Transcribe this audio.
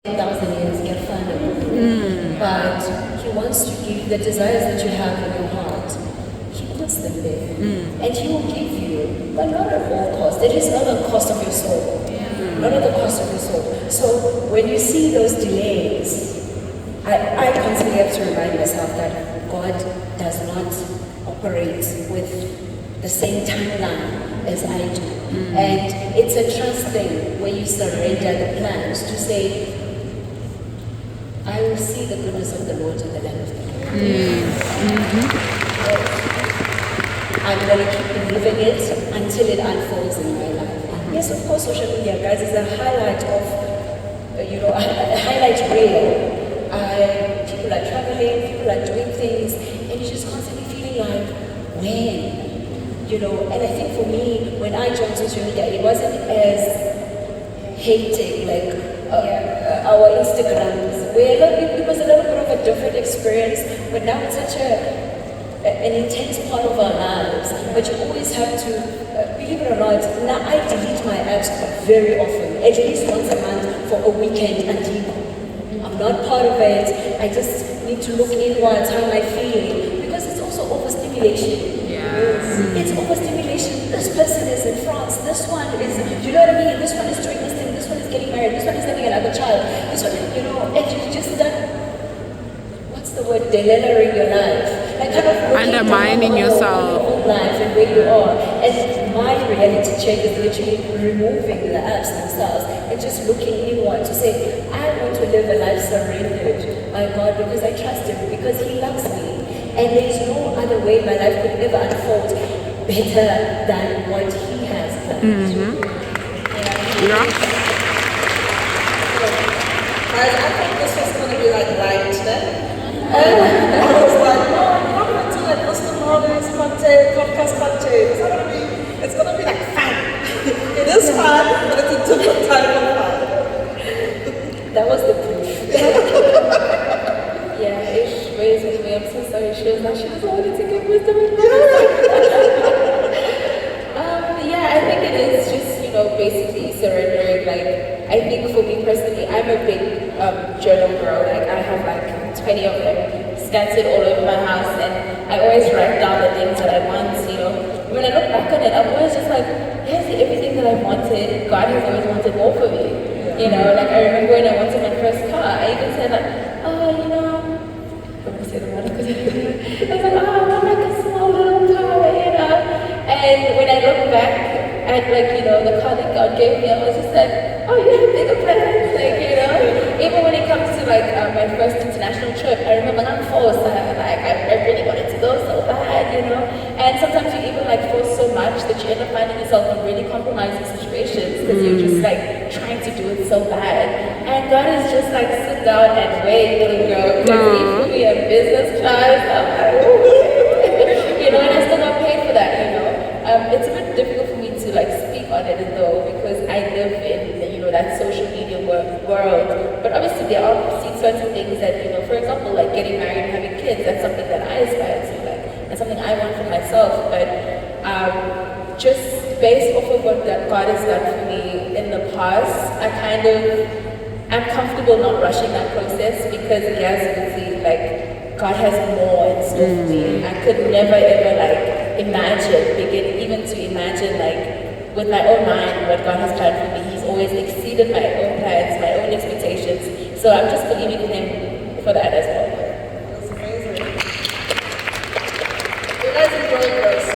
10,000 years get final. But he wants to give the desires that you have in your heart. He puts them there. And he will give you, but not at all cost. It is not at the cost of your soul. Not at the cost of your soul. So when you see those delays, I constantly have to remind myself that God does not operate with the same timeline as I do. And it's a trust thing where you surrender the plans to say, I will see the goodness of the Lord in the land of the Lord. I'm going to keep believing it until it unfolds in my life. Yes, of course, social media, guys, is a highlight of, a highlight reel. People are traveling, people are doing things, and you're just constantly feeling like, when? And I think for me, when I joined social media, it wasn't as hectic like our Instagrams, where it was a little bit of a different experience, but now it's such an intense part of our lives. But you always have to, believe it or not, now I delete my apps very often, at least once a month for a weekend and I'm not part of it. I just need to look inwards, how am I feeling? Because it's also overstimulation. It's overstimulation. This person is in France, this one is, you know what I mean? This one is doing this thing, this one is getting married, this one is having another child, this one, and you just done, what's the word, delelaring your life. Like kind of undermining yourself. Your own life and where you are. And my reality check is literally removing the apps themselves and just looking inward to say, I want to live a life surrendered by God because I trust Him, because He loves me. And there's no other way my life could ever unfold better than what He has planned. Guys, I thought this was going to be like light then. And I was like, no, I'm not going to do like Mr. Morning's podcast content. It's going to be like fun. It is fun, but it's a different type of fun. That was the proof. Ish raised with me. I'm so sorry. She was wanting to give wisdom and I think it is just, basically surrendering. Like, I think for me personally, I'm a big journal girl. Like, I have like 20 of them scattered all over my house, and I always write down the things that I want, When I look back on it, I'm always just like, here's everything that I wanted. God has always wanted more for me. Like I remember when I wanted my first car, I even said like, I'm gonna say the word because I was like, I want like a small little car, And when I look back at the car that God gave me, I was just like, oh, you have bigger plans, Even when it comes to my first international trip, I remember I'm forced, I really wanted to go so bad, And sometimes you even force so much that you end up finding yourself in really compromising situations because you're just trying to do it so bad. And God is just sit down and wait, little girl, because He put me in business class. I'm like, and I still got paid for that, It's a bit difficult for me to speak on it though, because I live in that social media world. But obviously there are certain things that, for example, getting married and having kids, that's something that I aspire to, and something I want for myself. But just based off of what God has done for me in the past, I'm comfortable not rushing that process because yes, God has more in store for me. I could never ever begin to imagine with my own mind what God has planned for me. He's always exceeded my own plans, my own expectations. So I'm just believing in Him for that as well.